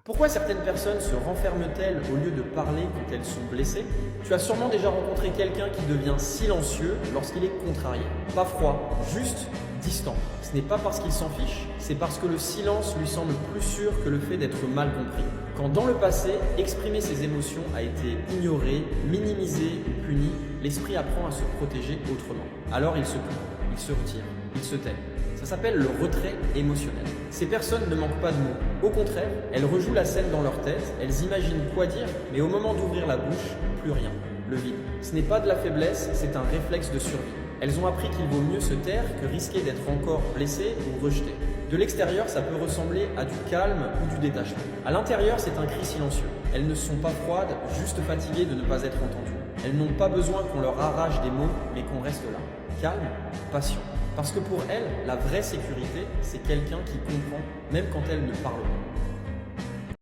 Pourquoi certaines personnes se renferment-elles au lieu de parler quand elles sont blessées? Tu as sûrement déjà rencontré quelqu'un qui devient silencieux lorsqu'il est contrarié. Pas froid, juste distant. Ce n'est pas parce qu'il s'en fiche, c'est parce que le silence lui semble plus sûr que le fait d'être mal compris. Quand dans le passé, exprimer ses émotions a été ignoré, minimisé ou puni, l'esprit apprend à se protéger autrement. Alors il se coupe, il se retire, il se tait. Ça s'appelle le retrait émotionnel. Ces personnes ne manquent pas de mots. Au contraire, elles rejouent la scène dans leur tête, elles imaginent quoi dire, mais au moment d'ouvrir la bouche, plus rien. Le vide. Ce n'est pas de la faiblesse, c'est un réflexe de survie. Elles ont appris qu'il vaut mieux se taire que risquer d'être encore blessé ou rejeté. De l'extérieur, ça peut ressembler à du calme ou du détachement. À l'intérieur, c'est un cri silencieux. Elles ne sont pas froides, juste fatiguées de ne pas être entendues. Elles n'ont pas besoin qu'on leur arrache des mots, mais qu'on reste là. Calme, patient. Parce que pour elles, la vraie sécurité, c'est quelqu'un qui comprend, même quand elles ne parlent pas.